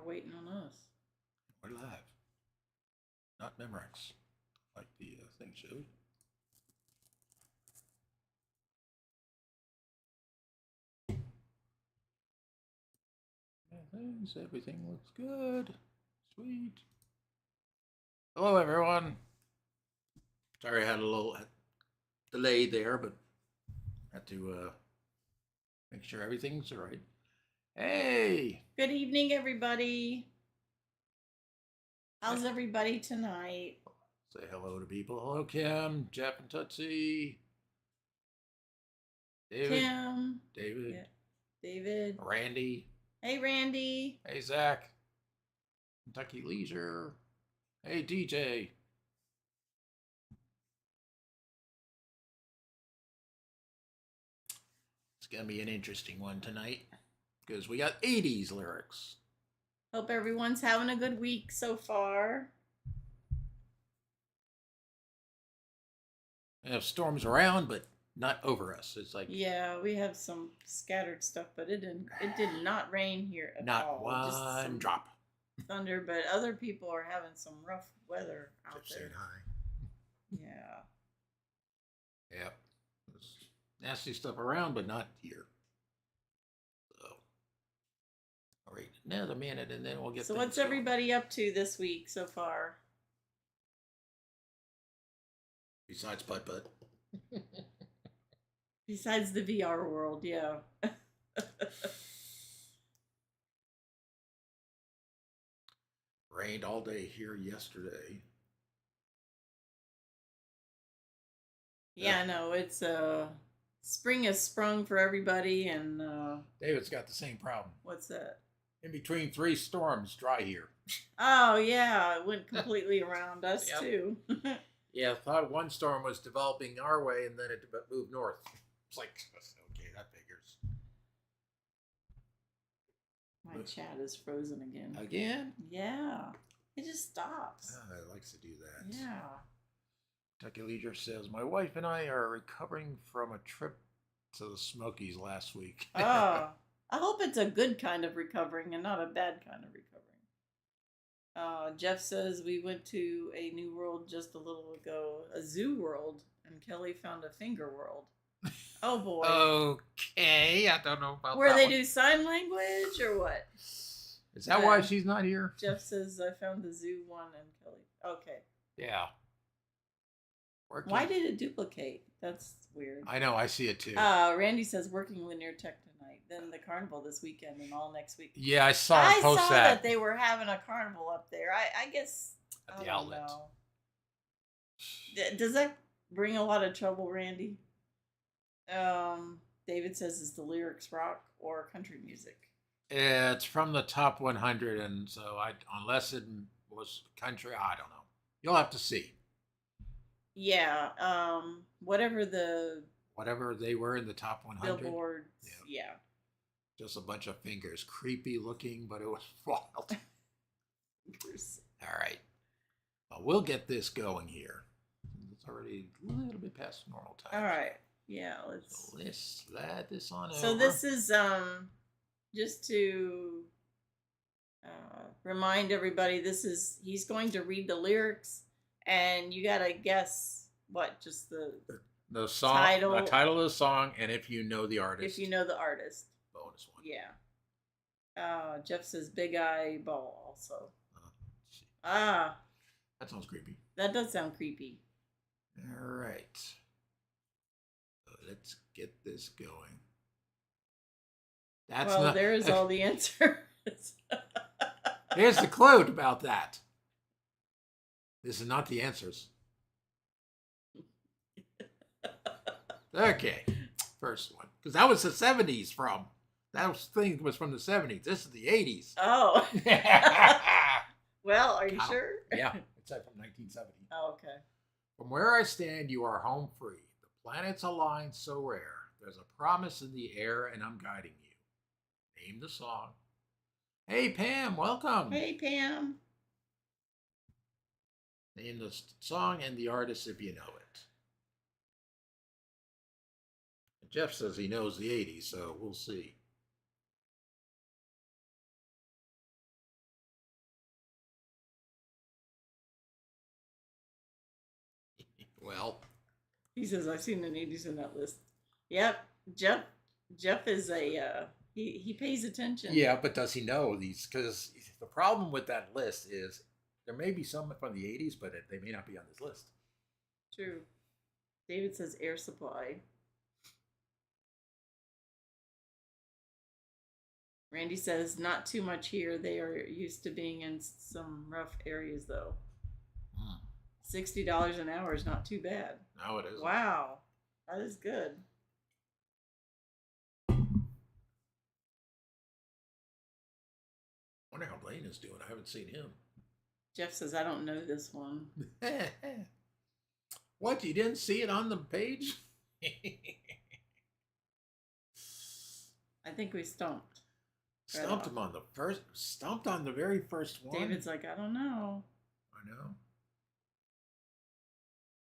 all waiting on us. We're live. Not Memorex, like the thing showed. Thanks. Everything looks good. Sweet. Hello, everyone. Sorry I had a little delay there, but had to make sure everything's all right. Hey. Good evening, everybody. How's everybody tonight? Say hello to people. Hello, Kim, Jeff, and Tootsie. David. Kim. David. Yeah. David. Randy. Hey, Randy. Hey, Zach. Kentucky Leisure. Hey, DJ. It's going to be an interesting one tonight because we got 80s lyrics. Hope everyone's having a good week so far. We have storms around, but not over us. It's like, yeah, we have some scattered stuff, but it did not rain here at not all. one Just drop. Thunder, but other people are having some rough weather out Just there. saying hi. Yeah. Yep. There's nasty stuff around, but not here. So, all right, another minute, and then we'll get. So what's everybody up to this week so far? Besides putt putt. Besides the VR world, yeah. Rained all day here yesterday. Yeah, no, it's spring has sprung for everybody, and David's got the same problem. What's that? In between 3 storms, dry here. Oh yeah, it went completely around us too. Yeah, I thought one storm was developing our way, and then it moved north. It's like, okay, that figures. My chat is frozen again. Again? Yeah, it just stops. It likes to do that. Yeah. Kentucky Leisure says, my wife and I are recovering from a trip to the Smokies last week. Oh, I hope it's a good kind of recovering and not a bad kind of recovering. Jeff says we went to a new world just a little ago, a zoo world, and Kelly found a finger world. Oh boy. Okay, I don't know about where that they one. Do sign language or what? Is that why she's not here? Jeff says I found the zoo one and Kelly. Okay. Yeah. Why did it duplicate? That's weird. I know, I see it too. Randy says working linear tech tonight, then the carnival this weekend and all next week. Yeah, I saw him post that they were having a carnival up there. I guess at the outlet. Does that bring a lot of trouble, Randy? David says, is the lyrics rock or country music? It's from the top 100, and so unless it was country, I don't know. You'll have to see. Yeah, whatever they were in the top 100. Billboard, yeah. Just a bunch of fingers, creepy looking, but it was wild. All right, well, we'll get this going here. It's already a little bit past normal time. All right, yeah, let's slide this on over. So this is just to remind everybody, he's going to read the lyrics. And you gotta guess what? Just the song, title of the song, and if you know the artist. If you know the artist. Bonus one. Yeah. Jeff says Big Eye Ball also. That sounds creepy. That does sound creepy. All right. So let's get this going. There's all the answers. Here's the clue about that. This is not the answers. Okay, first one, because that was the 70s from. Thing was from the 70s. This is the 80s. Oh. Well, are you sure? Yeah, it's from 1970. Oh, okay. From where I stand, you are home free. The planets align so rare. There's a promise in the air, and I'm guiding you. Name the song. Hey, Pam, welcome. Hey, Pam. Name the song and the artist if you know it. Jeff says he knows the 80s, so we'll see. Well, He says, I've seen an 80s in that list. Yep. Jeff is a, he pays attention. yeah, but does he know these? Because the problem with that list is there may be some from the 80s, but they may not be on this list. True. David says Air Supply. Randy says, not too much here. They are used to being in some rough areas, though. $60 an hour is not too bad. No, it isn't. Wow. That is good. Wonder how Blaine is doing. I haven't seen him. Jeff says, I don't know this one. What? You didn't see it on the page? I think we stumped. Stumped him on the first. Stumped on the very first one. David's like, I don't know. I know.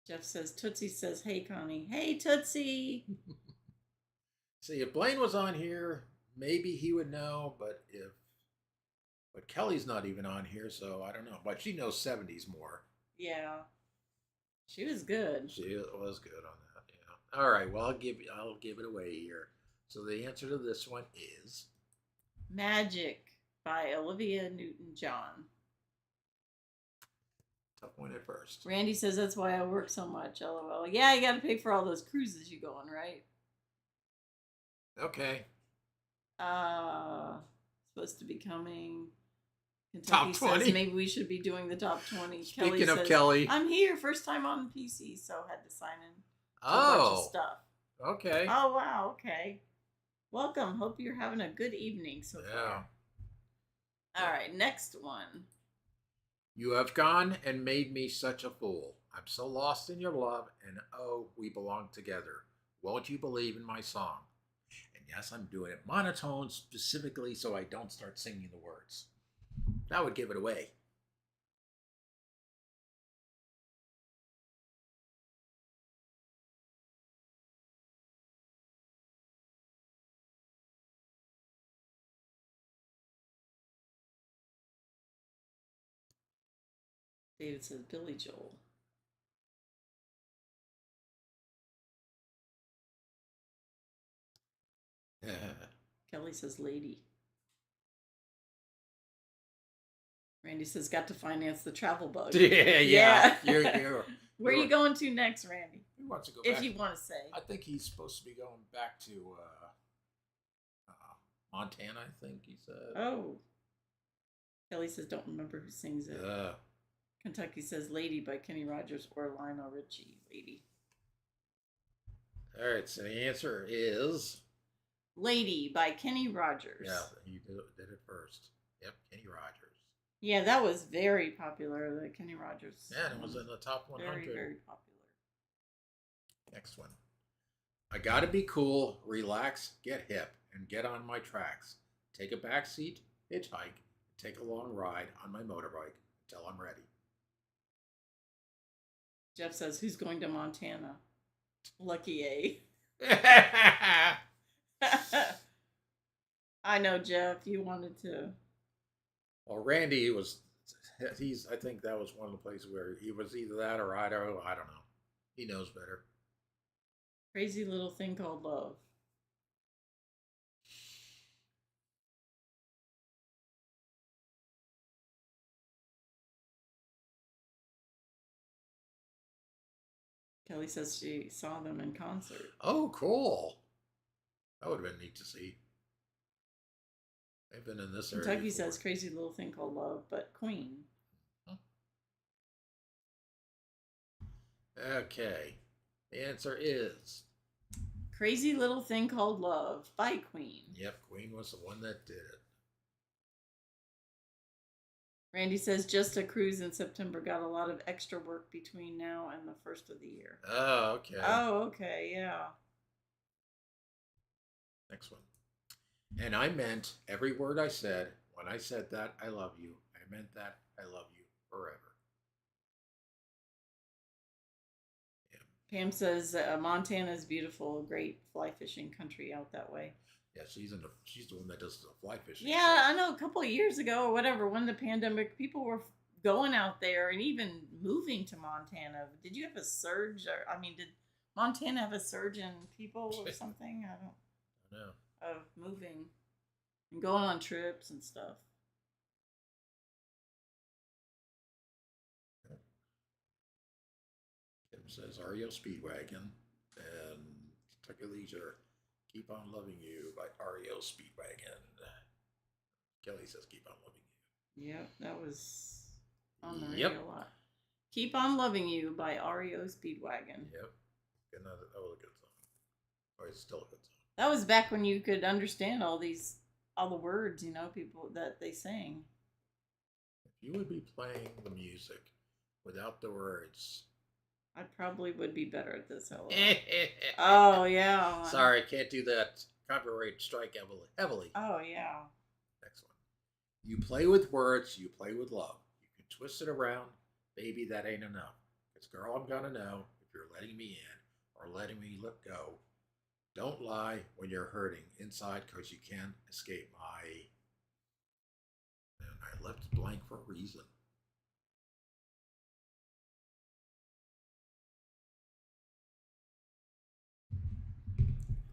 Jeff says, Tootsie says, hey, Connie. Hey, Tootsie. See, if Blaine was on here, maybe he would know, but Kelly's not even on here, so I don't know. But she knows 70s more. Yeah. She was good. She was good on that, yeah. All right, well, I'll give it away here. So the answer to this one is Magic by Olivia Newton-John. tough one at first. Randy says, that's why I work so much, LOL. Yeah, you got to pay for all those cruises you go on, right? Okay. Supposed to be coming. Top Kentucky 20. says maybe we should be doing the top 20. Speaking of says, Kelly. I'm here, first time on the PC, so had to sign in to a bunch Oh. of stuff. Okay. Oh, wow, okay. Welcome. Hope you're having a good evening so far. All right, next one. You have gone and made me such a fool. I'm so lost in your love, and oh, we belong together. Won't you believe in my song? And yes, I'm doing it monotone specifically so I don't start singing the words. That would give it away. David says Billy Joel. Kelly says Lady. Randy says got to finance the travel bug. Yeah. Where are you going to next, Randy? He wants to go If back. you want to say. I think he's supposed to be going back to Montana, I think he said. Oh. Kelly says don't remember who sings it. Kentucky says Lady by Kenny Rogers or Lionel Richie. Lady. All right, so the answer is Lady by Kenny Rogers. yeah, he did it first. Yep, Kenny Rogers. Yeah, that was very popular, the Kenny Rogers. Yeah, and it was in the top 100. Very, very popular. Next one. I gotta be cool, relax, get hip, and get on my tracks. Take a back seat, hitchhike, take a long ride on my motorbike until I'm ready. Jeff says, who's going to Montana? Lucky A. I know, Jeff, you wanted to. Well, Randy I think that was one of the places where he was either that or Idaho. I don't know. He knows better. Crazy Little Thing Called Love. Kelly says she saw them in concert. Oh, cool. That would have been neat to see. They've been in this area. Kentucky before. says Crazy Little Thing Called Love, but Queen. Okay. The answer is Crazy Little Thing Called Love by Queen. yep, Queen was the one that did it. Randy says just a cruise in September, got a lot of extra work between now and the first of the year. Oh, okay. Oh, okay, yeah. Next one. And I meant every word I said. When I said that, I love you. I meant that I love you forever. Pam says Montana is beautiful, great fly fishing country out that way. Yeah, she's the one that does the fly fishing. Yeah, I know. A couple of years ago or whatever, when the pandemic, people were going out there and even moving to Montana. Did you have a surge? Or I mean, did Montana have a surge in people or something? I don't No. of moving and going on trips and stuff. Kim says REO Speedwagon and Kentucky Leisure. Keep on Loving You by REO Speedwagon. Kelly says Keep on Loving You. Yep, that was on the Yep. radio a lot. Keep on Loving You by REO Speedwagon. Yep. That was a good song. Or it's still a good song. That was back when you could understand all the words, you know, people that they sang. If you would be playing the music without the words. I probably would be better at this. Oh, yeah. Sorry, can't do that. Copyright strike heavily. Oh, yeah. Next one. You play with words, you play with love. You can twist it around. Baby, that ain't enough. It's girl, I'm gonna know if you're letting me in or letting me let go. Don't lie when you're hurting inside because you can't escape my... And I left it blank for a reason.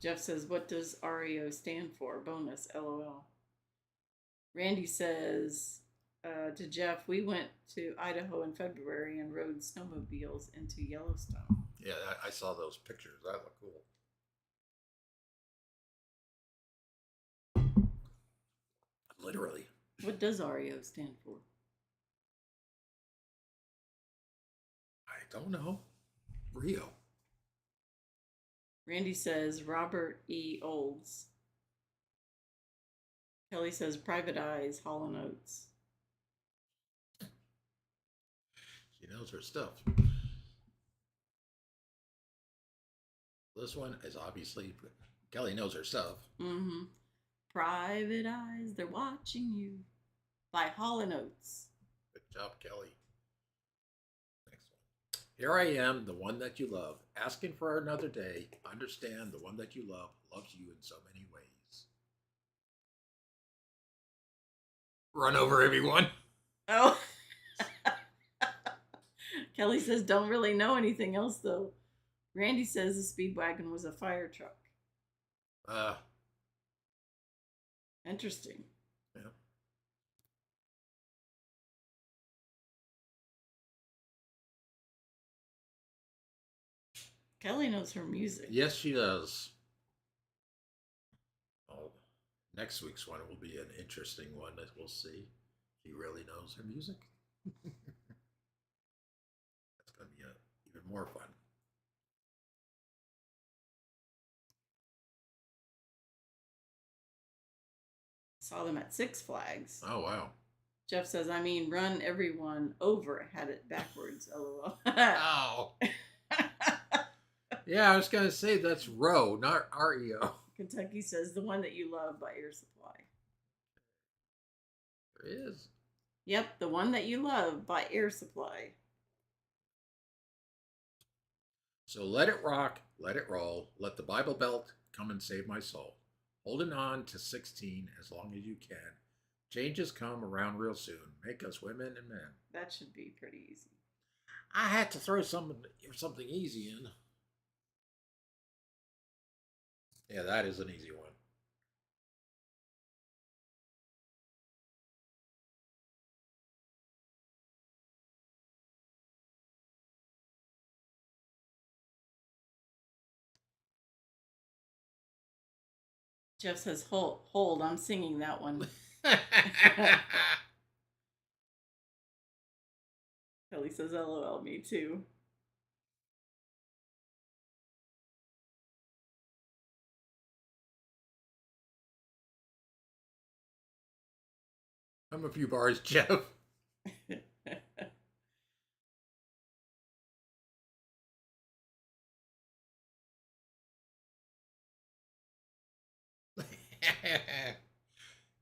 Jeff says, what does REO stand for? Bonus, LOL. Randy says to Jeff, we went to Idaho in February and rode snowmobiles into Yellowstone. Yeah, I saw those pictures. That looked cool. Literally. What does REO stand for? I don't know. Rio. Randy says Robert E. Olds. Kelly says Private Eyes, Hall & Oates. She knows her stuff. This one is obviously... Kelly knows her stuff. Mm-hmm. Private Eyes, They're Watching You by Hall & Oates. Good job, Kelly. Next one. Here I am, the one that you love, asking for another day. Understand the one that you love loves you in so many ways. Run over everyone. Oh. Kelly says, don't really know anything else, though. Randy says the Speedwagon was a fire truck. Interesting. Yeah. Kelly knows her music. Yes, she does. Oh, next week's one will be an interesting one that we'll see. She really knows her music. That's going to be even more fun. Saw them at Six Flags. Oh, wow. Jeff says, I mean, run everyone over, had it backwards, LOL. Oh. Yeah, I was going to say that's Row, not REO. Kentucky says, the one that you love by Air Supply. There is. Yep, the one that you love by Air Supply. So let it rock, let it roll, let the Bible Belt come and save my soul. Holding on to 16 as long as you can. Changes come around real soon. Make us women and men. That should be pretty easy. I had to throw something easy in. Yeah, that is an easy one. Jeff says, hold, I'm singing that one. Kelly says, LOL, me too. I'm a few bars, Jeff.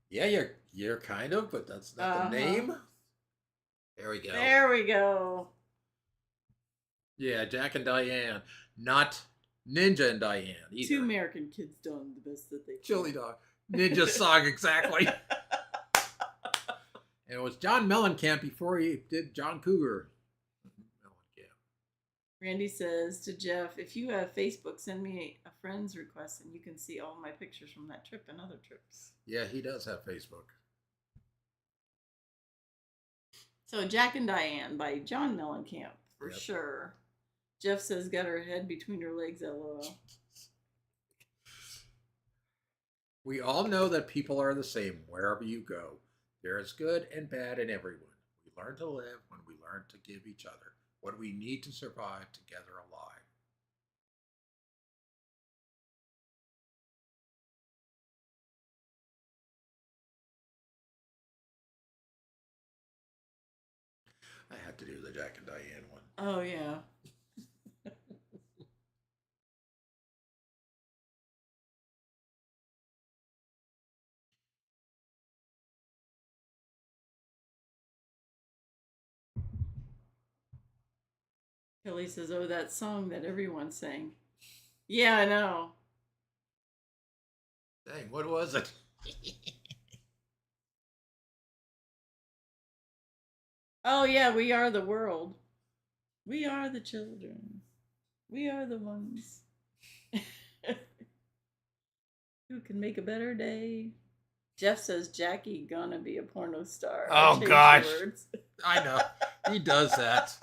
Yeah, you're kind of, but that's not the name. There we go. There we go. Yeah, Jack and Diane, not Ninja and Diane either. Two American kids done the best that they can. Chili Dog. Ninja song, exactly. And it was John Mellencamp before he did John Cougar. Mellencamp. Randy says to Jeff, if you have Facebook, send me a friend's request and you can see all my pictures from that trip and other trips. Yeah, he does have Facebook. So Jack and Diane by John Mellencamp, for Yep. sure. Jeff says, got her head between her legs, lol. We all know that people are the same wherever you go. There is good and bad in everyone. We learn to live when we learn to give each other what we need to survive together alive. I had to do the Jack and Diane one. Oh, yeah. Kelly says, oh, that song that everyone sang. Yeah, I know. Dang, what was it? Oh, yeah, we are the world. We are the children. We are the ones who can make a better day. Jeff says, Jackie gonna be a porno star. Oh, Change the gosh. words. I know. He does that.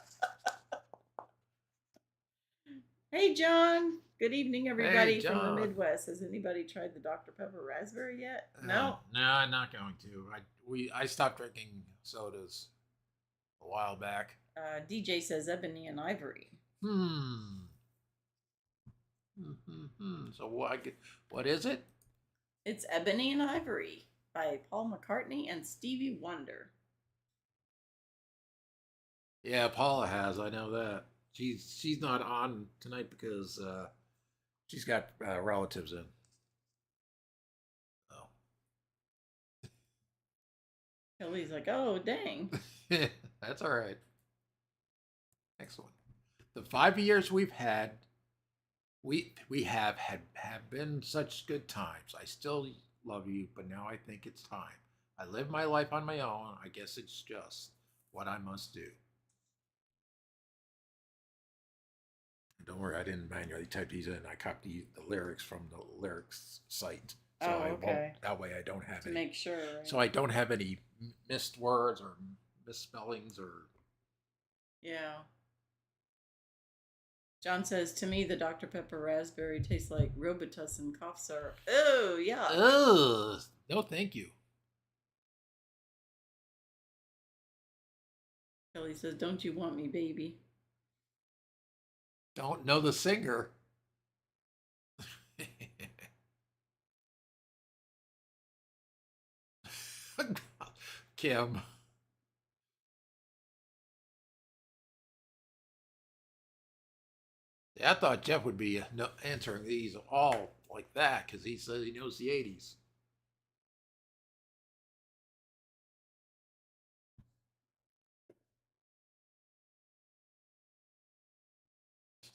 Hey, John. Good evening, everybody Hey, from John. the Midwest. Has anybody tried the Dr. Pepper Raspberry yet? No. No, I'm not going to. I stopped drinking sodas a while back. DJ says Ebony and Ivory. So what is it? It's Ebony and Ivory by Paul McCartney and Stevie Wonder. Yeah, Paula has. I know that. She's not on tonight because she's got relatives in. Oh. Kelly's like, oh, dang. That's all right. Excellent. The 5 years we've had, we have been such good times. I still love you, but now I think it's time. I live my life on my own. I guess it's just what I must do. Don't worry, I didn't manually type these in. I copied the lyrics from the lyrics site. So Oh, I okay. won't, that way I don't have To any. make sure. Right? So I don't have any missed words or misspellings or. Yeah. John says, to me, the Dr. Pepper Raspberry tastes like Robitussin cough syrup. Oh, yeah. Ugh. No, thank you. Kelly says, don't you want me, baby? Don't know the singer. Kim. Yeah, I thought Jeff would be answering these all like that because he says he knows the 80s.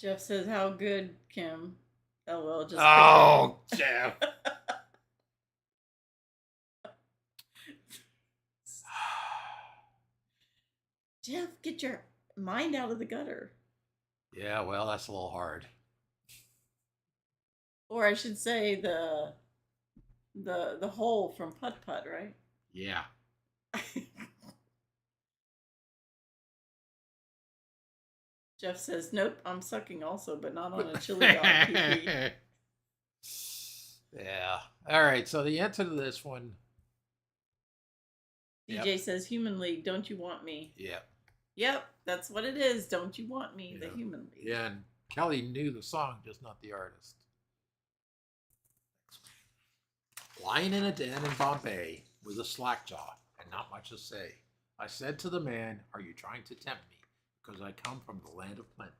Jeff says, how good, Kim? LL just. Oh, Jeff. Jeff, get your mind out of the gutter. Yeah, well, that's a little hard. Or I should say the hole from Putt Putt, right? Yeah. Jeff says, nope, I'm sucking also, but not on a chili dog. Pee-pee. Yeah. All right. So the answer to this one. DJ says, Human League, don't you want me? Yeah. Yep, that's what it is. Don't you want me? Yeah. The Human League. Yeah, and Kelly knew the song, just not the artist. Lying in a den in Bombay with a slackjaw and not much to say, I said to the man, are you trying to tempt me? Because I come from the land of plenty.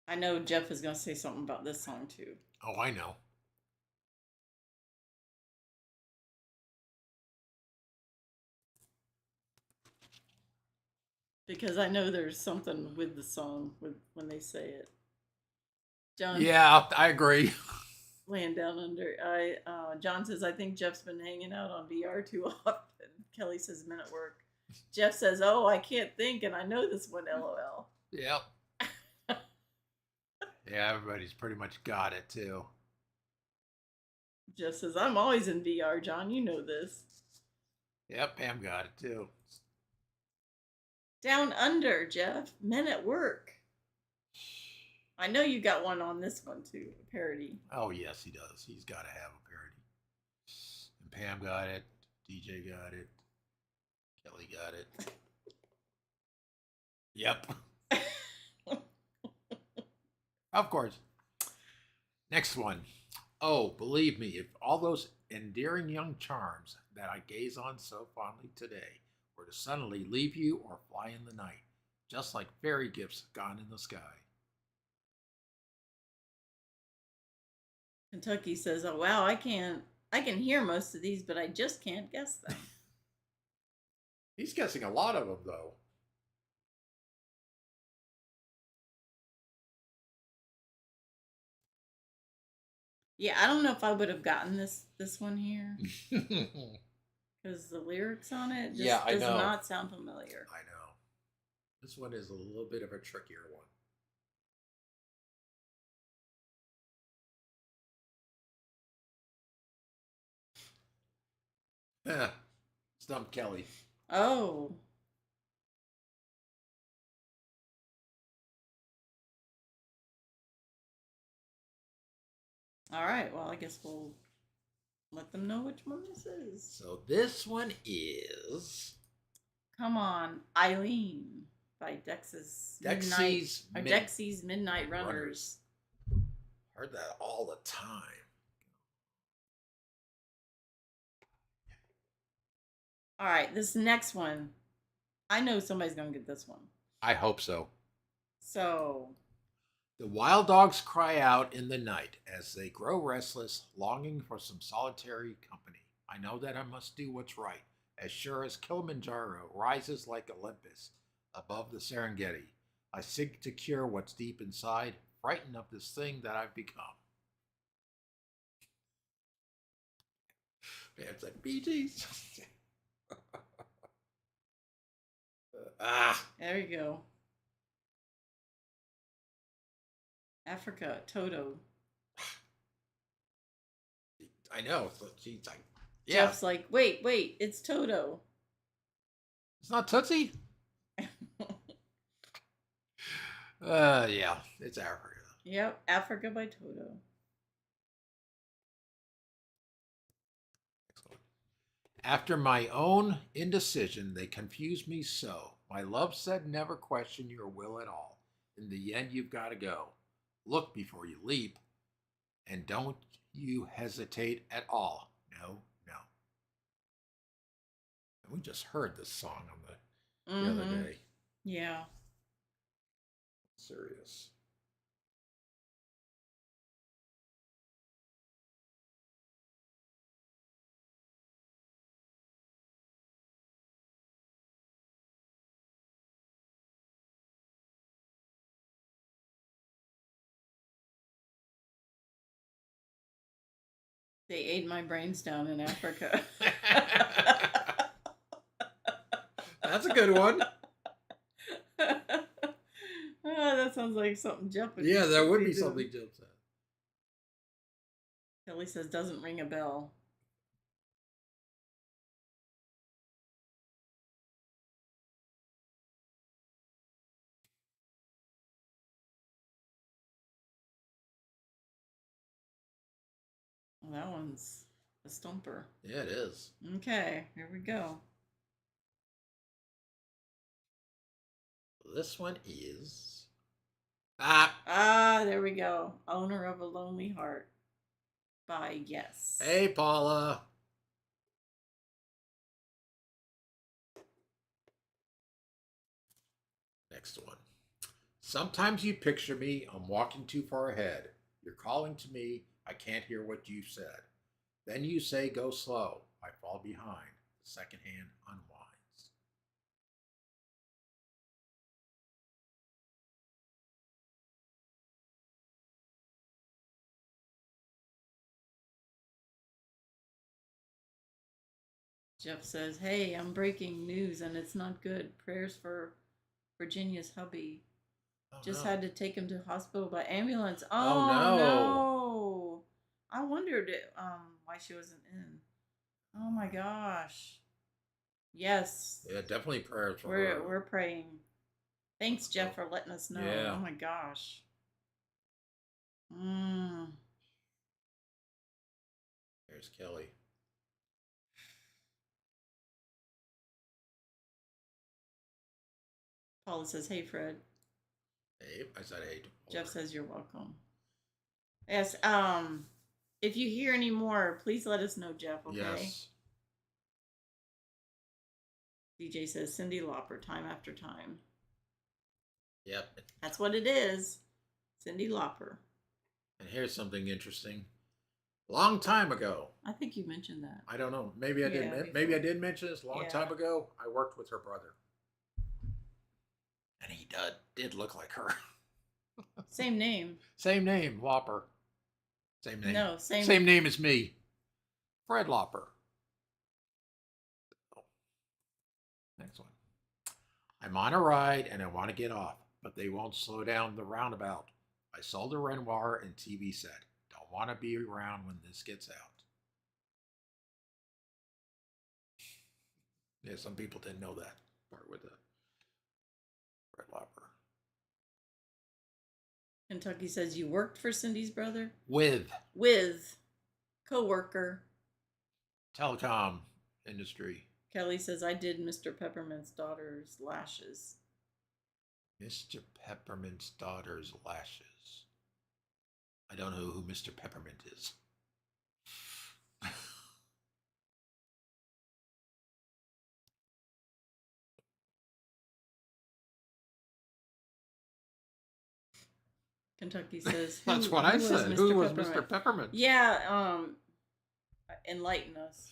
I know Jeff is going to say something about this song too. Oh, I know. Because I know there's something with the song with when they say it. John Yeah, I agree. laying down under. John says I think Jeff's been hanging out on VR too often. Kelly says men at work. Jeff says, "Oh, I can't think, and I know this one." LOL. Yep. Yeah, everybody's pretty much got it too. Jeff says, "I'm always in VR, John. You know this." Yep, Pam got it too. Down under, Jeff. Men at work. I know you got one on this one too. A parody. Oh yes, he does. He's got to have a parody. And Pam got it. DJ got it. Kelly got it. Yep. Of course. Next one. Oh, believe me, if all those endearing young charms that I gaze on so fondly today were to suddenly leave you or fly in the night, just like fairy gifts gone in the sky. Kentucky says, "Oh wow, I can hear most of these, but I just can't guess them." He's guessing a lot of them, though. Yeah, I don't know if I would have gotten this one here because the lyrics on it just Yeah, I does know. not sound familiar. I know. This one is a little bit of a trickier one. Stump Kelly. Oh, all right. Well, I guess we'll let them know which one this is. So this one is Come on, Eileen by Dexy's Dexy's Midnight Runners. Heard that all the time. All right, this next one, I know somebody's gonna get this one. I hope so. So, The wild dogs cry out in the night as they grow restless, longing for some solitary company. I know that I must do what's right, as sure as Kilimanjaro rises like Olympus above the Serengeti. I seek to cure what's deep inside, frightened of this thing that I've become. Man, it's like Bee Gees. there you go. Africa, Toto. I know. So she's like, yeah. Jeff's like, wait, it's Toto. It's not Tootsie? Yeah, it's Africa. Yep, Africa by Toto. After my own indecision, they confused me so. My love said never question your will at all. In the end, you've got to go. Look before you leap, and don't you hesitate at all. No, no. And we just heard this song on the other day. Yeah. Serious. They ate my brains down in Africa. That's a good one. Oh, that sounds like something Jeff would Yeah, that would be doing. something Jeff said. Kelly says doesn't ring a bell. Well, that one's a stumper. Yeah, it is. Okay, here we go. This one is. There we go. Owner of a Lonely Heart by Yes. Hey, Paula. Next one. Sometimes you picture me, I'm walking too far ahead. You're calling to me, I can't hear what you said. Then you say, go slow. I fall behind. The second hand unwinds. Jeff says, "Hey, I'm breaking news and it's not good. Prayers for Virginia's hubby. Oh, Just no. had to take him to hospital by ambulance. Oh, Oh no. no. I wondered why she wasn't in. Oh my gosh. Yes. Yeah, definitely prayers for We're her. we're praying. Thanks, Jeff, for letting us know. Yeah. Oh my gosh. Mm. There's Kelly. Paula says, "Hey, Fred." Hey, I said hey. Jeff says, "You're welcome." Yes. If you hear any more, please let us know, Jeff. Okay. Yes. DJ says, "Cyndi Lauper, time after time." Yep. That's what it is. Cyndi Lauper. And here's something interesting. Long time ago. I think you mentioned that. I don't know. Maybe I did. Yeah, Maybe I before. did mention this. Long Yeah. time ago, I worked with her brother, and he did look like her. Same name. Same name, Lauper. Same name. No, same. Same name as me, Fred Lauper. Next one. I'm on a ride and I want to get off, but they won't slow down the roundabout. I sold a Renoir and TV set. Don't want to be around when this gets out. Yeah, some people didn't know that part with the Fred Lauper. Kentucky says, "You worked for Cindy's brother?" With co-worker. telecom industry. Kelly says, "I did Mr. Peppermint's daughter's lashes." Mr. Peppermint's daughter's lashes. I don't know who Mr. Peppermint is. Kentucky says, That's what I said. Who was Peppermint? Mr. Peppermint? Yeah, enlighten us.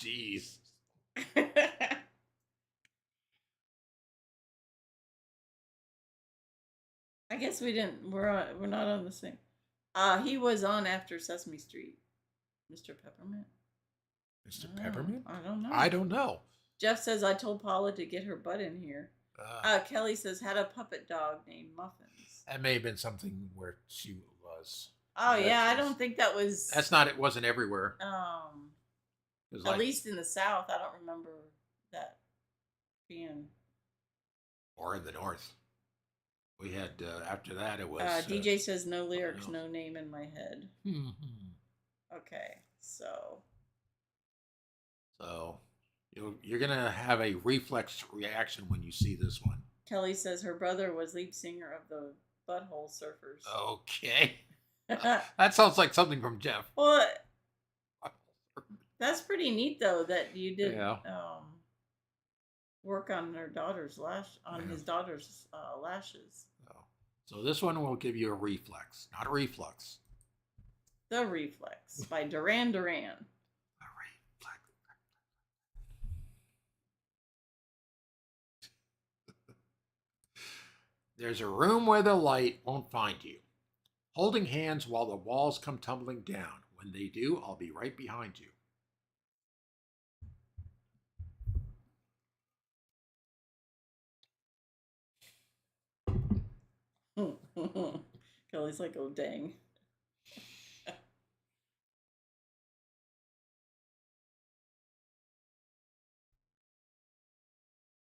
Jeez. I guess we didn't. We're not on the same. He was on After Sesame Street. Mr. Peppermint. Mr. Oh, Peppermint? I don't know. I don't know. Jeff says, "I told Paula to get her butt in here." Kelly says, "Had a puppet dog named Muffins." That may have been something where she was. Oh yeah, I don't think that was. That's not. It wasn't everywhere. At Like, least in the South, I don't remember that being. or in the North. We had after that it was. DJ says, "No lyrics, no name in my head." Okay, so you're gonna have a reflex reaction when you see this one. Kelly says her brother was lead singer of the Butthole Surfers. Okay. That sounds like something from Jeff. Well, that's pretty neat though that you did work on his daughter's lashes. So this one will give you a reflex, not a reflux. The Reflex by Duran Duran. A reflex. There's a room where the light won't find you. Holding hands while the walls come tumbling down. When they do, I'll be right behind you. Kelly's like, "Oh dang."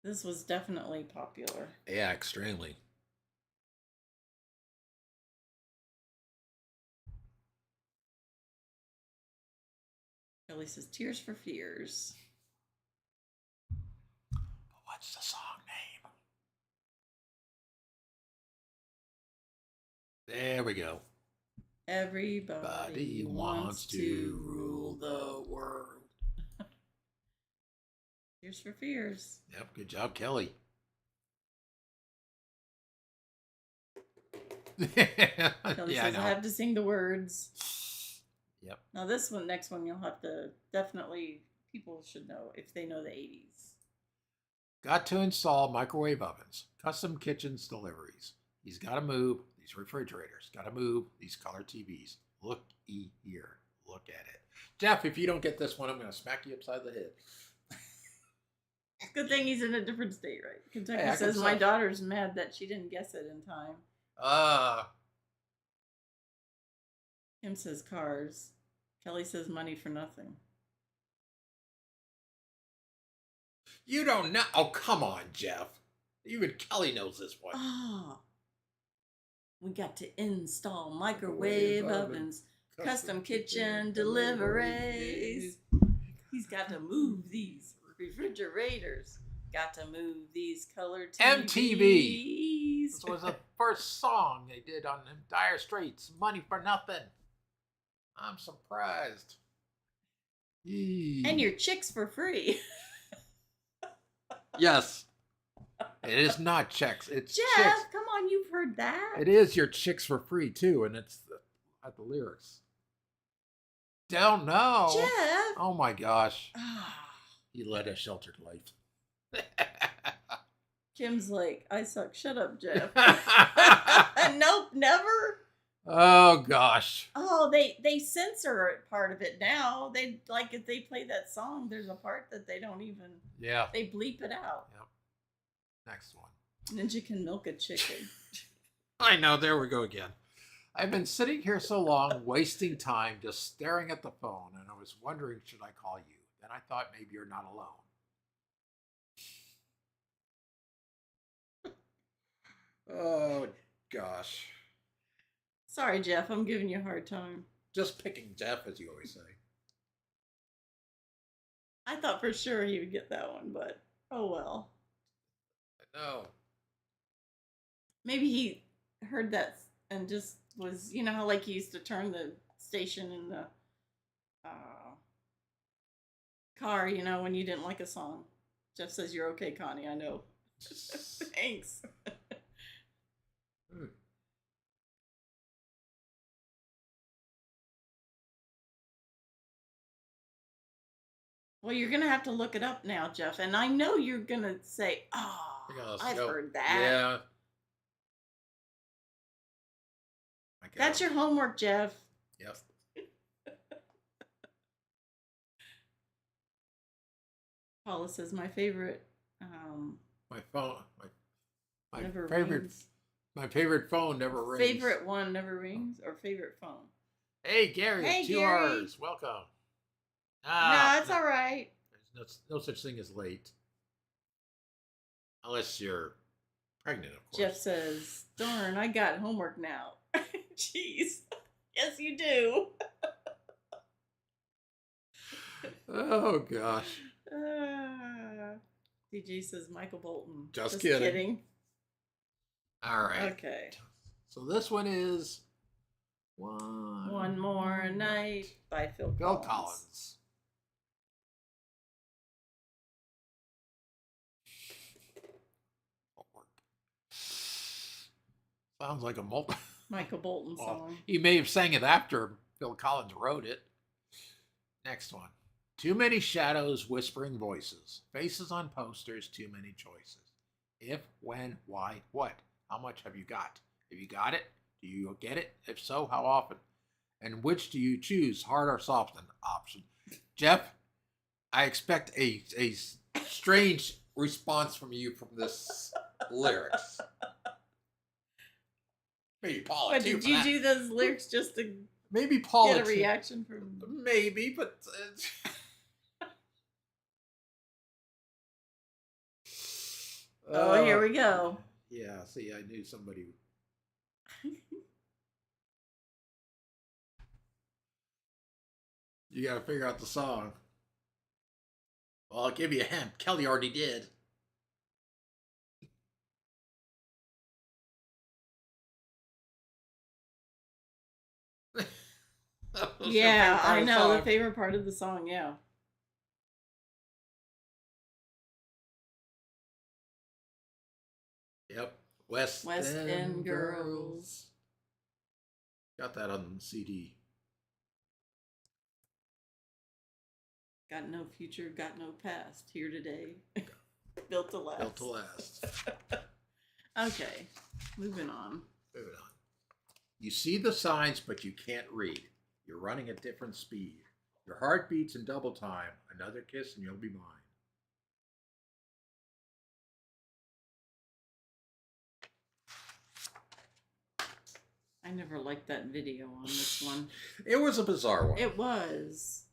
This was definitely popular. Yeah, extremely. Kelly says, "Tears for Fears." But what's the song name? There we go. Everybody wants to rule the world. Tears for Fears. Yep, good job, Kelly. Kelly says, "I have to sing the words." Yep. Now next one, you'll have to people should know if they know the 80s. Got to install microwave ovens, custom kitchens deliveries. He's got to move these refrigerators. Got to move these color TVs. Look here. Look at it. Jeff, if you don't get this one, I'm going to smack you upside the head. Good thing he's in a different state, right? Kentucky Hey, says my daughter's mad that she didn't guess it in time. Kim says cars. Kelly says money for nothing. You don't know. Oh, come on, Jeff. Even Kelly knows this one. Oh. We got to install microwave ovens, custom kitchen deliveries. He's got to move these refrigerators. Got to move these color TVs. MTV. This was the first song they did on Dire Straits. Money for nothing. I'm surprised. And your chicks for free. Yes. It is not checks. It's Jeff, chicks. come on, you've heard that. It is your chicks for free too, and it's at the lyrics. Don't know. Jeff. Oh my gosh. He led a sheltered life. Kim's like, I suck. Shut up, Jeff. Nope, never. Oh gosh. Oh, they censor part of it now. They like if they play that song, there's a part that they don't even. Yeah. They bleep it out. Yep. Next one. Ninja can milk a chicken. I know. There we go again. I've been sitting here so long, wasting time, just staring at the phone, and I was wondering, should I call you? Then I thought maybe you're not alone. Oh gosh. Sorry, Jeff. I'm giving you a hard time. Just picking Jeff, as you always say. I thought for sure he would get that one, but oh well. I know. Maybe he heard that and just was, you know how like he used to turn the station in the car, you know, when you didn't like a song. Jeff says, "You're okay, Connie, I know." Thanks. Well, you're going to have to look it up now, Jeff. And I know you're going to say, oh, I've heard that. Yeah. That's your homework, Jeff. Yep. Paula says, my favorite. My phone. My never favorite. Rings. My favorite phone never rings. Favorite one never rings, or favorite phone? Hey, Gary. Hey, 2 Gary. hours. Welcome. No, it's all right. There's no such thing as late. Unless you're pregnant, of course. Jeff says, darn, I got homework now. Jeez. Yes, you do. Oh, gosh. DJ says Michael Bolton. Just kidding. All right. Okay. So this one is One More Night by Phil Collins. Sounds like a Michael Bolton song. He may have sang it after Phil Collins wrote it. Next one. Too many shadows, whispering voices. Faces on posters, too many choices. If, when, why, what? How much have you got? Have you got it? Do you get it? If so, how often? And which do you choose, hard or soft option? Jeff, I expect a strange response from you from this lyrics. Maybe Paula What, too. did you do those lyrics just to maybe Paula get a too. reaction from? Maybe, but Oh, here we go. Yeah, see, I knew somebody. You got to figure out the song. Well, I'll give you a hint. Kelly already did. Yeah, I know. The favorite part of the song, yeah. Yep. West End Girls. Got that on CD. Got no future, got no past. Here today. Built to last. Built to last. Okay. Moving on. Moving on. You see the signs, but you can't read. You're running at different speed. Your heart beats in double time. Another kiss and you'll be mine. I never liked that video on this one. It was a bizarre one. It was.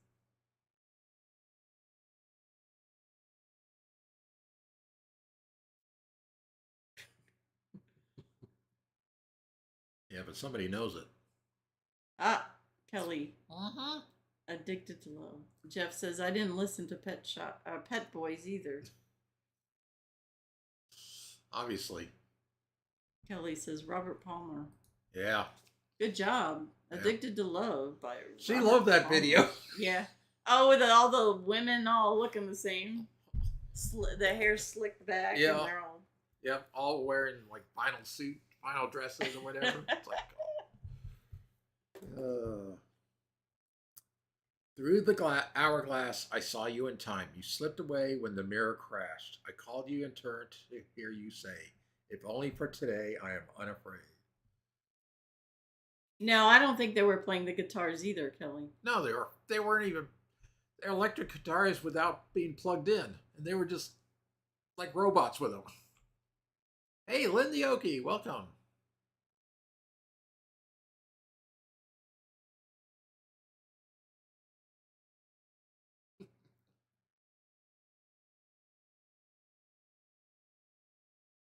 Yeah, but somebody knows it. Ah, Kelly. Uh-huh. Addicted to Love. Jeff says, I didn't listen to Pet Boys either. Obviously. Kelly says, Robert Palmer. Yeah. Good job. Yeah. Addicted to Love by She Robert loved that Palmer. video. Yeah. Oh, with all the women all looking the same. The hair slicked back. Yeah. And they're all... Yep, all wearing like vinyl dresses or whatever. It's like, through the hourglass, I saw you in time. You slipped away when the mirror crashed. I called you and turned to hear you say, if only for today, I am unafraid. No, I don't think they were playing the guitars either, Kelly. No, they weren't even. They're electric guitars without being plugged in, and they were just like robots with them. Hey, Lindy Oki, welcome.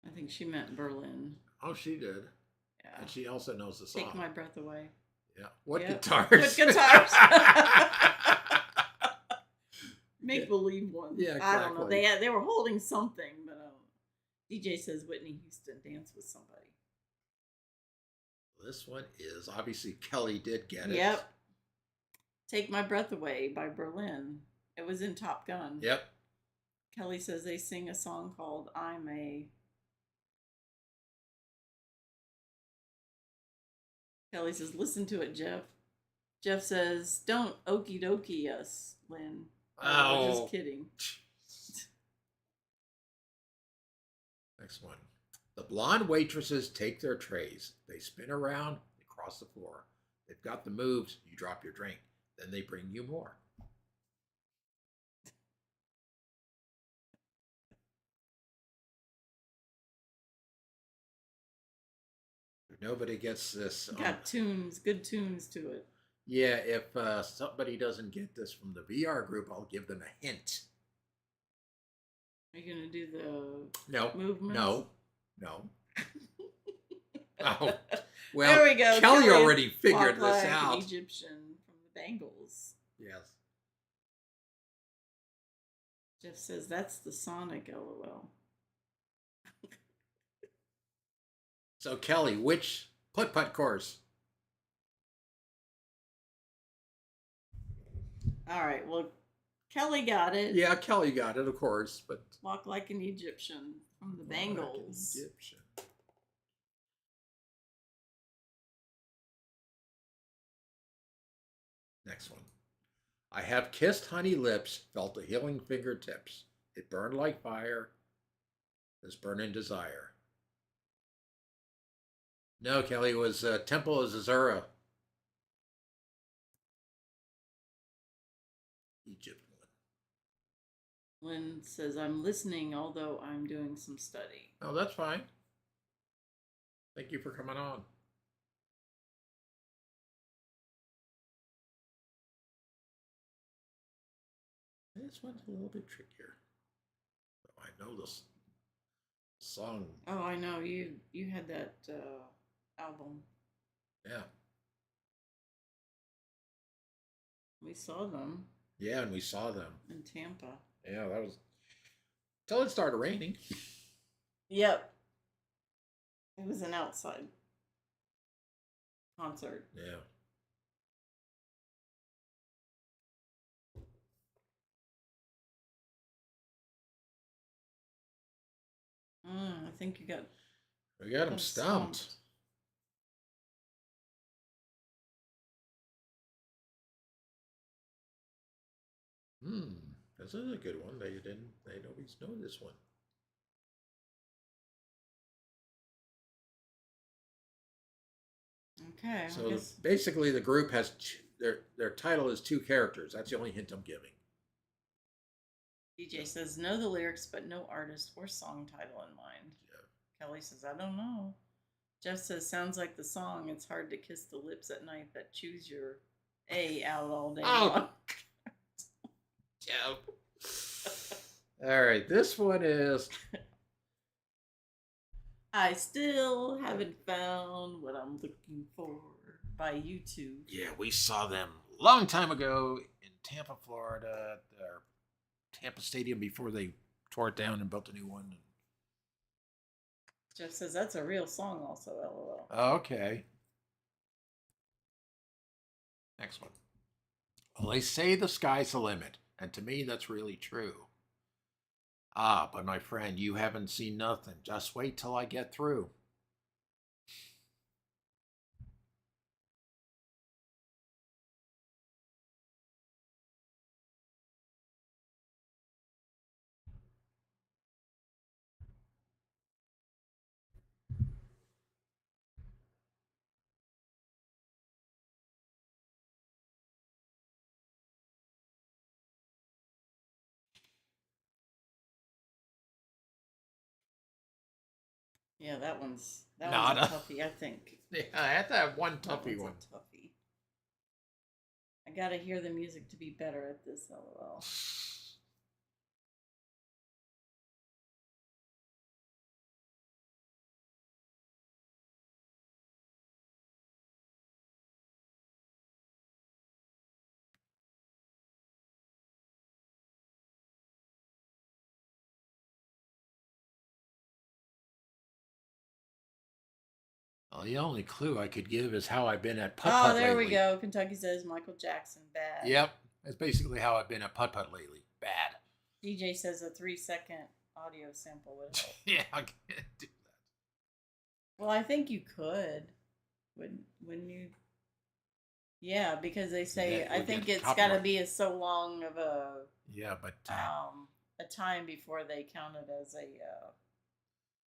I think she meant Berlin. Oh, she did. Yeah. And she also knows the song. Take My Breath Away. Yeah. What Yep. guitars? What guitars? Make believe ones. Yeah, I don't know. exactly. They were holding something, but DJ says Whitney Houston danced with somebody. This one is obviously Kelly did get it. Yep. Take My Breath Away by Berlin. It was in Top Gun. Yep. Kelly says they sing a song called I'm a... Kelly says, listen to it, Jeff. Jeff says, don't okie dokie us, Lynn. Oh. We're just kidding. Next one. The blonde waitresses take their trays. They spin around, they cross the floor. They've got the moves, you drop your drink. Then they bring you more. Nobody gets this. Got tunes, good tunes to it. Yeah, if somebody doesn't get this from the VR group, I'll give them a hint. Are you going to do the No. movements? No. Oh. Well, there we go. Kelly already figured Walk this Like out. An Egyptian from the Bangles. Yes. Jeff says that's the Sonic LOL. So Kelly, which putt-putt course? All right. Well, Kelly got it. Yeah, Kelly got it, of course, but Walk Like an Egyptian from the Bangles. Egyptian. Next one. I have kissed honey lips, felt the healing fingertips. It burned like fire, this burning desire. No, Kelly, it was Temple of Zazura. Egypt one. Lynn says, I'm listening, although I'm doing some study. Oh, that's fine. Thank you for coming on. This one's a little bit trickier. I know this song. Oh, I know. You had that album. Yeah. We saw them Yeah, and we saw them. in Tampa. Yeah, that was till it started raining. Yep. It was an outside concert. Yeah. I think you got... We got him stumped. This is a good one. They nobody's know this one. Okay. So basically, the group has their title is two characters. That's the only hint I'm giving. DJ says, know the lyrics, but no artist or song title in mind. Yeah. Kelly says, I don't know. Jeff says, sounds like the song. It's hard to kiss the lips at night that choose your A out all day long. Jeff. All right, this one is. I still haven't found what I'm looking for by YouTube. Yeah, we saw them a long time ago in Tampa, Florida, their Tampa Stadium before they tore it down and built a new one. Jeff says that's a real song also, LOL. Okay. Next one. Well, they say the sky's the limit, and to me that's really true. Ah, but my friend, you haven't seen nothing. Just wait till I get through. Yeah, that one's a Nada. toughie, I think. Yeah, I had to have one That toughie one's one. a toughie. I gotta hear the music to be better at this, LOL. Well, the only clue I could give is how I've been at putt Oh, putt there lately. we go. Kentucky says Michael Jackson, bad. Yep, that's basically how I've been at putt putt lately. Bad. DJ says a 3-second audio sample would help. Yeah, I can't do that. Well, I think you could. When you. Yeah, because they say Yeah, I we'll think get it's got to copyright. be a so long of a Yeah, but time before they count it as a.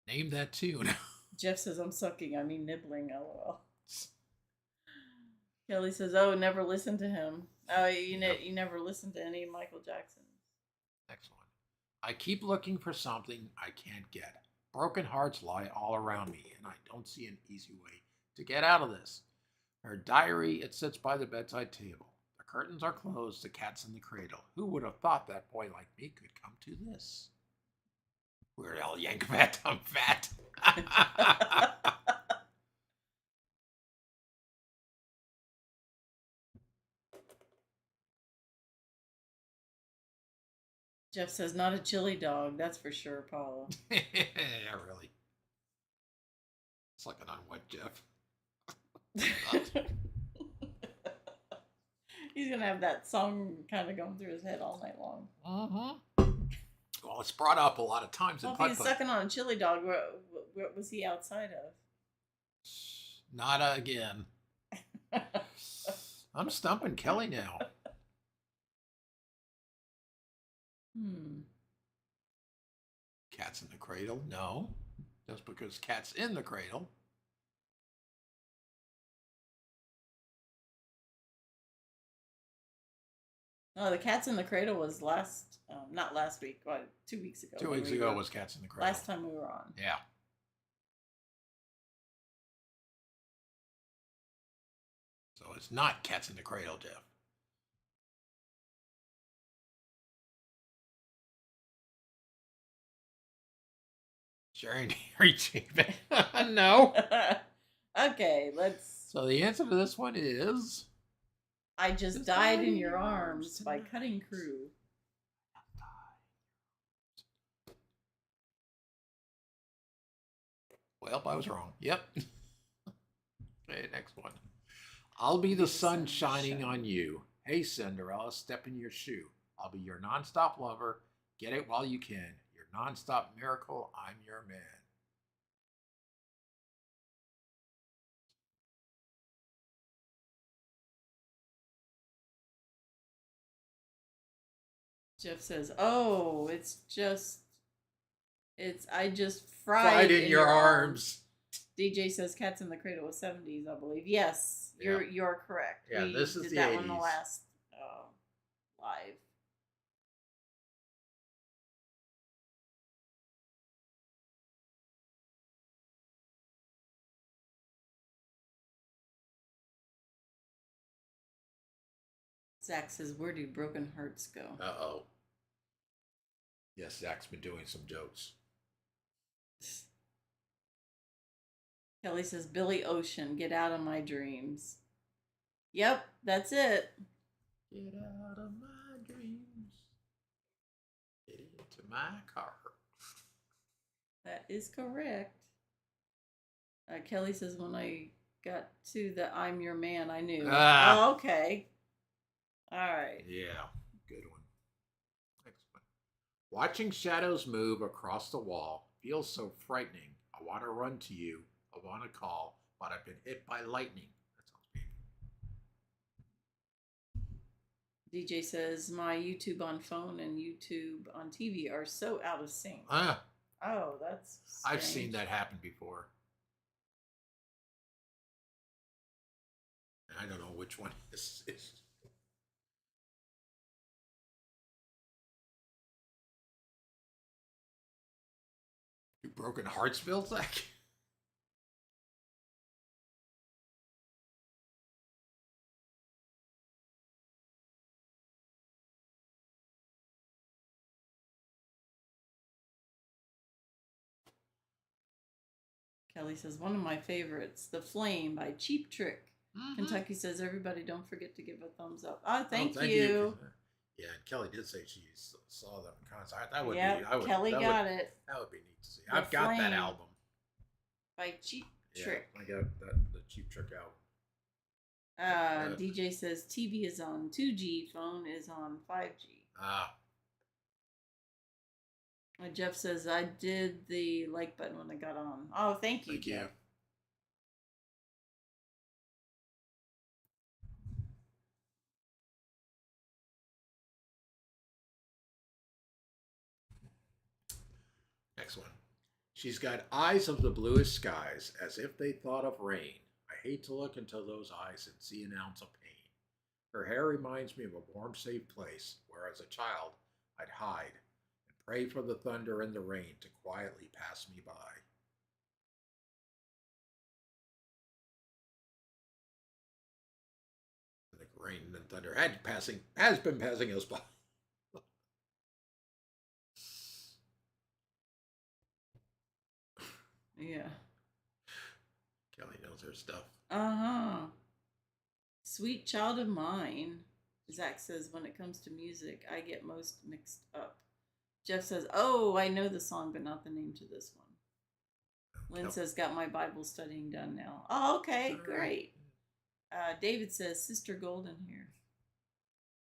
name that tune. Jeff says I'm sucking. I mean nibbling. LOL. Kelly says, "Oh, never listened to him. Oh, you never listened to any Michael Jackson." Next one. I keep looking for something I can't get. Broken hearts lie all around me, and I don't see an easy way to get out of this. Her diary, it sits by the bedside table. The curtains are closed, the cat's in the cradle. Who would have thought that boy like me could come to this? Weird Al Yankovic, I'm fat. Jeff says, "Not a chili dog, that's for sure, Paula." Yeah, really. It's like an unwed Jeff. He's gonna have that song kind of going through his head all night long. Well, it's brought up a lot of times Well, in if putt he's putt. sucking on a chili dog, what was he outside of? Not again. I'm stumping Kelly now. Cat's in the cradle? No. Just because cat's in the cradle. No, the Cats in the Cradle was not last week, 2 weeks ago. 2 weeks ago was Cats in the Cradle. Last time we were on. Yeah. So it's not Cats in the Cradle, Jeff. Sharing reaching. No. Okay, let's. So the answer to this one is I Just Died in Your Arms by Cutting Crew. Well, I was wrong. Yep. Okay, next one. I'll be the sun shining on you. Hey, Cinderella, step in your shoe. I'll be your nonstop lover. Get it while you can. Your nonstop miracle. I'm your man. Jeff says, "Oh, it's I just fried in your arms." DJ says Cats in the Cradle was 70s, I believe. Yes, you're correct. Yeah, we this is did the that one the 80s. last live. Zach says, "Where do broken hearts go?" Uh-oh. Yes, Zach's been doing some jokes. Kelly says, "Billy Ocean, get out of my dreams." Yep, that's it. Get out of my dreams. Get into my car. That is correct. Kelly says, "When I got to the 'I'm Your Man,' I knew." Ah. Oh, okay. All right. Yeah, good one. Next one. Watching shadows move across the wall feels so frightening. I want to run to you. I want to call, but I've been hit by lightning. That sounds painful. DJ says, "My YouTube on phone and YouTube on TV are so out of sync." Ah, Oh, that's I've strange. seen that happen before. And I don't know which one this is. You broken hearts, Bill, Zach? Kelly says, "One of my favorites, The Flame by Cheap Trick." Mm-hmm. Kentucky says, "Everybody don't forget to give a thumbs up." Oh, thank you. you. Yeah, and Kelly did say she saw them in concert. That would Yep, be. I would, Kelly that got would, it. That would be neat to see. The I've got that Flame. album By Cheap Trick. I got the Cheap Trick album. DJ says, "TV is on 2G, phone is on 5G." Ah. Jeff says, "I did the like button when I got on." Oh, thank you, Jeff. Next one. She's got eyes of the bluest skies, as if they thought of rain. I hate to look into those eyes and see an ounce of pain. Her hair reminds me of a warm, safe place where, as a child, I'd hide and pray for the thunder and the rain to quietly pass me by. The rain and thunder has been passing us by. Yeah. Kelly knows her stuff. Sweet Child of Mine. Zach says, "When it comes to music, I get most mixed up." Jeff says, "Oh, I know the song, but not the name to this one." Lynn says, "Got my Bible studying done now." Oh, okay, great. David says, "Sister Golden here."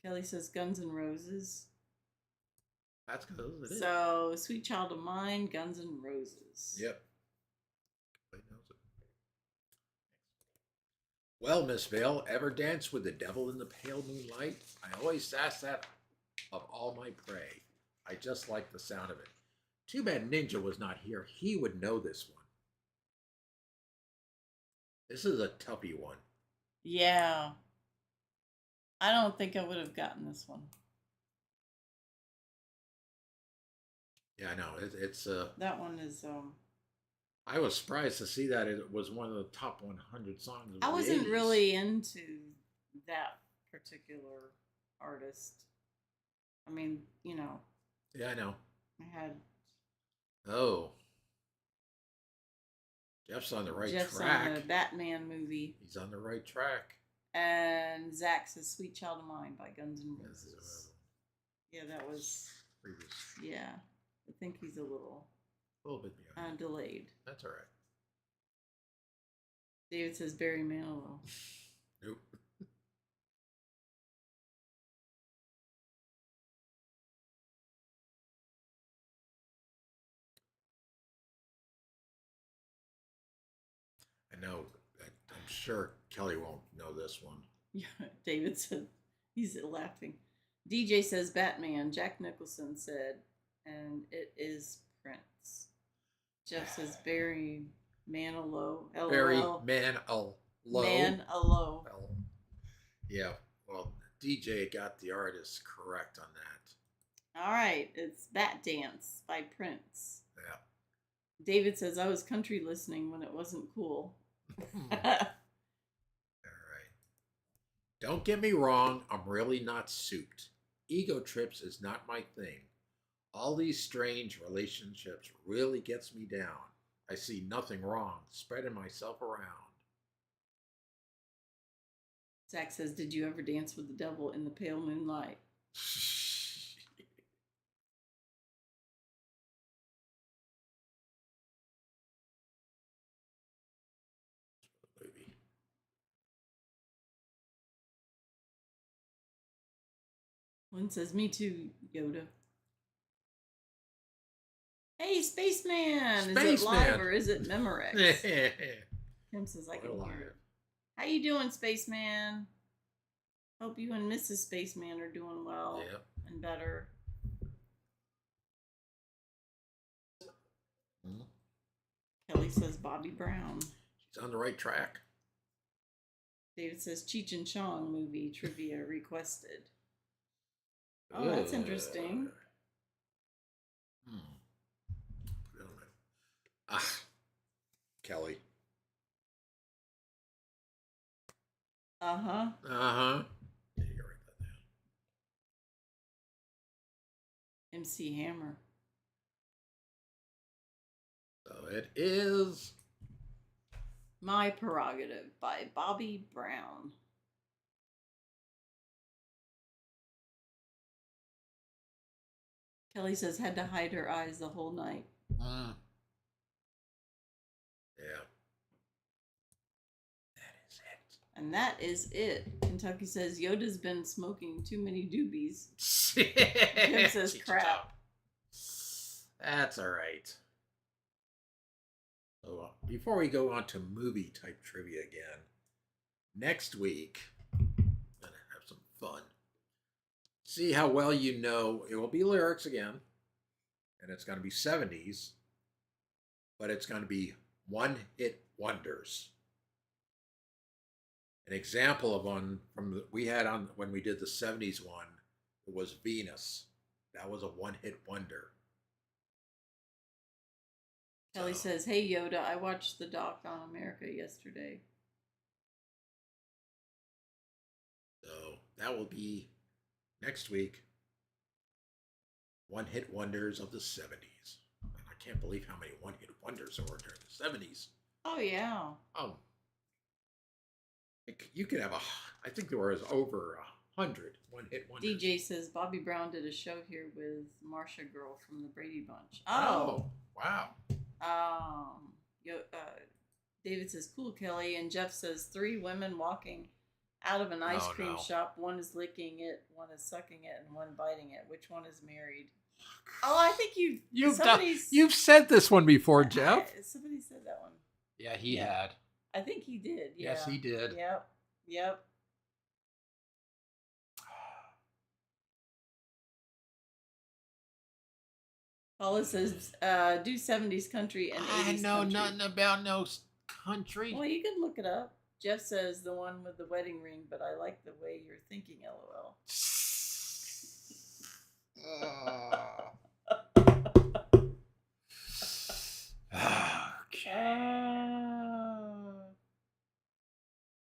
Kelly says, "Guns N' Roses." That's good. So, Sweet Child of Mine, Guns N' Roses. Yep. Well, Miss Vale, ever dance with the devil in the pale moonlight? I always ask that of all my prey. I just like the sound of it. Too bad Ninja was not here. He would know this one. This is a toughie one. Yeah. I don't think I would have gotten this one. Yeah, I know. It's that one is I was surprised to see that it was one of the top 100 songs of I the wasn't 80s. really into that particular artist. I mean, you know. Yeah, I know. I had. Oh. Jeff's on the right Jeff's track. on the Batman movie. He's on the right track. And Zach says "Sweet Child of Mine" by Guns N' Roses. Yeah, that was previous. Yeah, I think he's a little bit behind. Delayed. That's all right. David says Barry Manilow. Nope. I know. I'm sure Kelly won't know this one. Yeah, David said he's laughing. DJ says Batman. Jack Nicholson said, and it is Prince. Jeff says Barry Manilow. LOL. Barry Manilow. Manilow. Well, yeah. Well, DJ got the artist correct on that. All right, it's Bat Dance by Prince. Yeah. David says, I was country listening when it wasn't cool. All right. Don't get me wrong, I'm really not souped. Ego trips is not my thing. All these strange relationships really gets me down. I see nothing wrong, spreading myself around. Zach says, did you ever dance with the devil in the pale moonlight? Movie. One says, me too, Yoda. Hey, Spaceman! Is it live or is it Memorex? Tim says, I can hear it. How you doing, Spaceman? Hope you and Mrs. Spaceman are doing well and better. Kelly says Bobby Brown. She's on the right track. David says Cheech and Chong movie trivia requested. Oh, that's interesting. Kelly. Uh-huh. Uh-huh. Yeah, you write that down. MC Hammer. So it is My Prerogative by Bobby Brown. Kelly says had to hide her eyes the whole night. Yeah. And that is it. Kentucky says Yoda's been smoking too many doobies. Kim says crap. That's all right. So before we go on to movie type trivia again, next week I'm gonna have some fun. See how well you know. It will be lyrics again, and it's going to be 70s, but it's going to be one-hit wonders. An example of one from we had on when we did the 70s one, it was Venus. That was a one-hit wonder. Kelly says, hey Yoda, I watched the doc on America yesterday. So that will be next week. One-hit wonders of the 70s. And I can't believe how many one-hit wonders there were during the 70s. Oh, yeah. You could have I think there was over 100 one-hit wonders. DJ says Bobby Brown did a show here with Marsha Girl from the Brady Bunch. Oh, wow. David says, cool, Kelly. And Jeff says, 3 women walking out of an ice cream shop. One is licking it, one is sucking it, and one biting it. Which one is married? Oh, I think you've said this one before, Jeff. Somebody said that one. Yeah, he had. I think he did. Yeah. Yes, he did. Yep. Paula says, do 70s country and 80s I know country. nothing about no country. Well, you can look it up. Jeff says the one with the wedding ring, but I like the way you're thinking, LOL.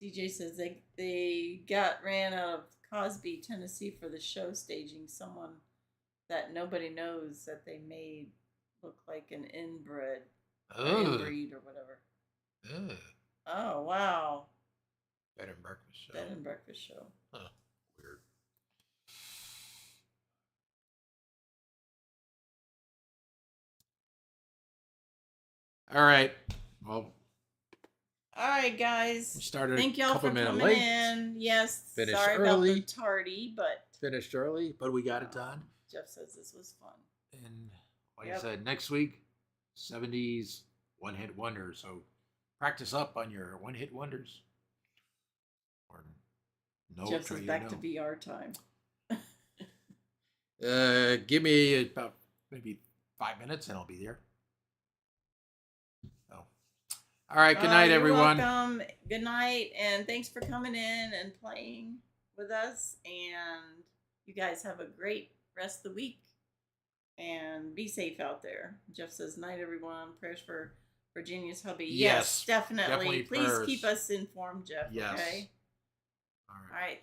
DJ says they ran out of Cosby, Tennessee for the show staging someone that nobody knows that they made look like an inbreed or whatever. Oh, wow. Bed and breakfast show. Bed and breakfast show. Huh. Weird. All right. Well. All right, guys. We started Thank y'all for coming late. in. Yes. Finished sorry early. about the tardy, but Finished early, but we got it done. Jeff says this was fun. And like I said, next week, 70s one-hit wonders. So practice up on your one-hit wonders. Or no, Jeff says back to VR time. Give me about maybe 5 minutes and I'll be there. So, All right. Good night, You're everyone. welcome. Good night, and thanks for coming in and playing with us. And you guys have a great rest of the week. And be safe out there. Jeff says, night, everyone. Prayers for Virginia's hubby. Yes, Yes, definitely. definitely Please prayers. keep us informed, Jeff. Yes. Okay. All right. All right.